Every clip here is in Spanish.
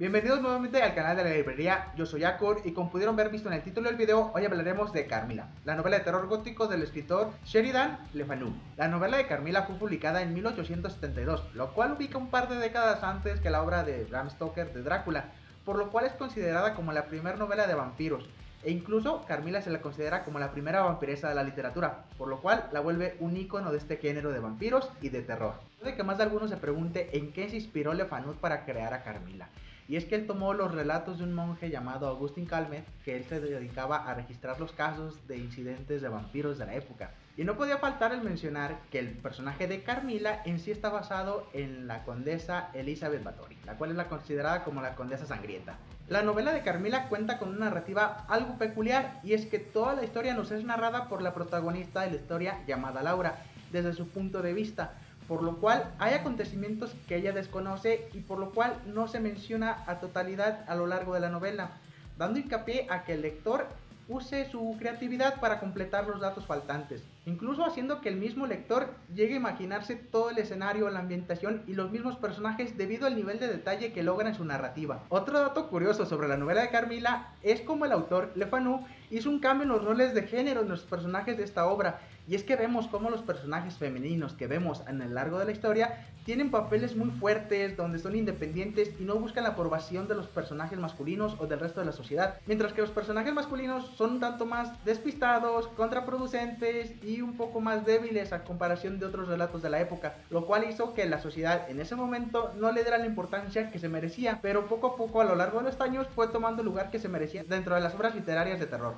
Bienvenidos nuevamente al canal de la librería, yo soy Akor y como pudieron ver visto en el título del video, hoy hablaremos de Carmilla, la novela de terror gótico del escritor Sheridan Le Fanu. La novela de Carmilla fue publicada en 1872, lo cual ubica un par de décadas antes que la obra de Bram Stoker de Drácula, por lo cual es considerada como la primera novela de vampiros, e incluso Carmilla se la considera como la primera vampiresa de la literatura, por lo cual la vuelve un icono de este género de vampiros y de terror. Puede que más de alguno se pregunte en qué se inspiró Le Fanu para crear a Carmilla. Y es que él tomó los relatos de un monje llamado Augustin Calmet, que él se dedicaba a registrar los casos de incidentes de vampiros de la época. Y no podía faltar el mencionar que el personaje de Carmilla en sí está basado en la condesa Elizabeth Bathory, la cual es la considerada como la condesa sangrienta. La novela de Carmilla cuenta con una narrativa algo peculiar, y es que toda la historia nos es narrada por la protagonista de la historia llamada Laura, desde su punto de vista, por lo cual hay acontecimientos que ella desconoce y por lo cual no se menciona a totalidad a lo largo de la novela, dando hincapié a que el lector use su creatividad para completar los datos faltantes, incluso haciendo que el mismo lector llegue a imaginarse todo el escenario, la ambientación y los mismos personajes debido al nivel de detalle que logra en su narrativa. Otro dato curioso sobre la novela de Carmilla es como el autor Le Fanu hizo un cambio en los roles de género en los personajes de esta obra, y es que vemos cómo los personajes femeninos que vemos en el largo de la historia tienen papeles muy fuertes, donde son independientes y no buscan la aprobación de los personajes masculinos o del resto de la sociedad, mientras que los personajes masculinos son un tanto más despistados, contraproducentes y un poco más débiles a comparación de otros relatos de la época, lo cual hizo que la sociedad en ese momento no le diera la importancia que se merecía, pero poco a poco a lo largo de los años fue tomando el lugar que se merecía dentro de las obras literarias de terror.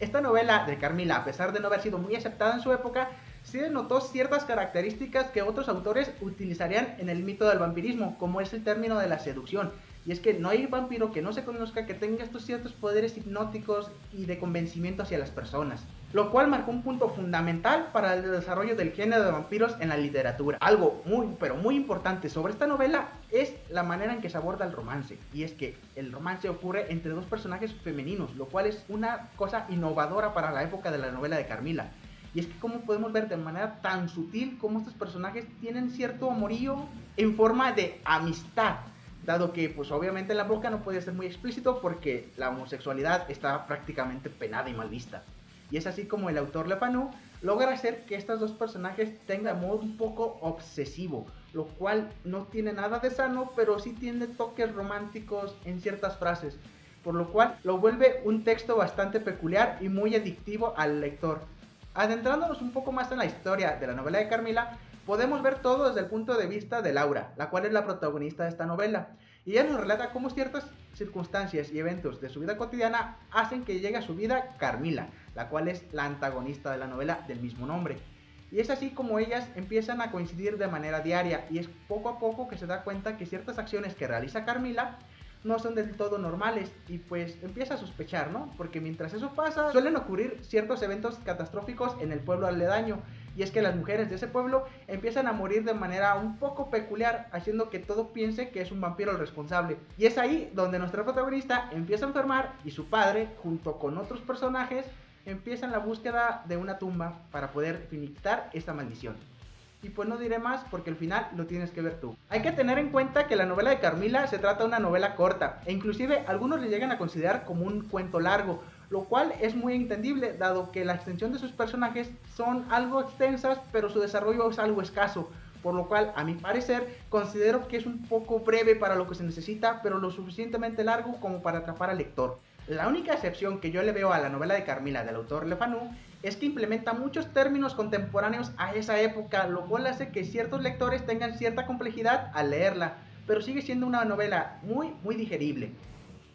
Esta novela de Carmilla, a pesar de no haber sido muy aceptada en su época, sí denotó ciertas características que otros autores utilizarían en el mito del vampirismo, como es el término de la seducción. Y es que no hay vampiro que no se conozca que tenga estos ciertos poderes hipnóticos y de convencimiento hacia las personas, lo cual marcó un punto fundamental para el desarrollo del género de vampiros en la literatura. Algo muy importante sobre esta novela es la manera en que se aborda el romance, y es que el romance ocurre entre dos personajes femeninos, lo cual es una cosa innovadora para la época de la novela de Carmilla. Y es que como podemos ver de manera tan sutil cómo estos personajes tienen cierto amorío en forma de amistad, dado que pues obviamente en la boca no puede ser muy explícito porque la homosexualidad está prácticamente penada y mal vista. Y es así como el autor Le Fanu logra hacer que estos dos personajes tengan amor un poco obsesivo, lo cual no tiene nada de sano, pero sí tiene toques románticos en ciertas frases, por lo cual lo vuelve un texto bastante peculiar y muy adictivo al lector. Adentrándonos un poco más en la historia de la novela de Carmilla, podemos ver todo desde el punto de vista de Laura, la cual es la protagonista de esta novela, y ella nos relata cómo ciertas circunstancias y eventos de su vida cotidiana hacen que llegue a su vida Carmilla, la cual es la antagonista de la novela del mismo nombre. Y es así como ellas empiezan a coincidir de manera diaria, y es poco a poco que se da cuenta que ciertas acciones que realiza Carmilla no son del todo normales, y pues empieza a sospechar, ¿no? Porque mientras eso pasa, suelen ocurrir ciertos eventos catastróficos en el pueblo aledaño, y es que las mujeres de ese pueblo empiezan a morir de manera un poco peculiar, haciendo que todo piense que es un vampiro el responsable. Y es ahí donde nuestra protagonista empieza a enfermar y su padre, junto con otros personajes, empiezan la búsqueda de una tumba para poder finiquitar esta maldición. Y pues no diré más porque al final lo tienes que ver tú. Hay que tener en cuenta que la novela de Carmilla se trata de una novela corta, e inclusive algunos le llegan a considerar como un cuento largo, lo cual es muy entendible dado que la extensión de sus personajes son algo extensas, pero su desarrollo es algo escaso, por lo cual a mi parecer considero que es un poco breve para lo que se necesita, pero lo suficientemente largo como para atrapar al lector. La única excepción que yo le veo a la novela de Carmilla del autor Le Fanu es que implementa muchos términos contemporáneos a esa época, lo cual hace que ciertos lectores tengan cierta complejidad al leerla, pero sigue siendo una novela muy digerible.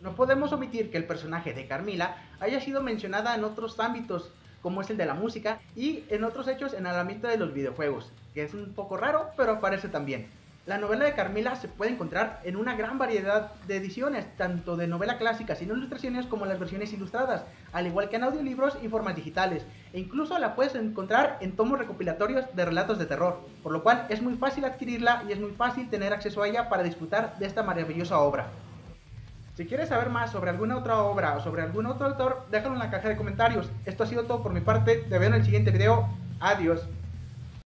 No podemos omitir que el personaje de Carmilla haya sido mencionada en otros ámbitos, como es el de la música, y en otros hechos en el ámbito de los videojuegos, que es un poco raro, pero aparece también. La novela de Carmilla se puede encontrar en una gran variedad de ediciones, tanto de novela clásica sin ilustraciones como las versiones ilustradas, al igual que en audiolibros y formas digitales, e incluso la puedes encontrar en tomos recopilatorios de relatos de terror, por lo cual es muy fácil adquirirla y es muy fácil tener acceso a ella para disfrutar de esta maravillosa obra. Si quieres saber más sobre alguna otra obra o sobre algún otro autor, déjalo en la caja de comentarios. Esto ha sido todo por mi parte, te veo en el siguiente video, adiós.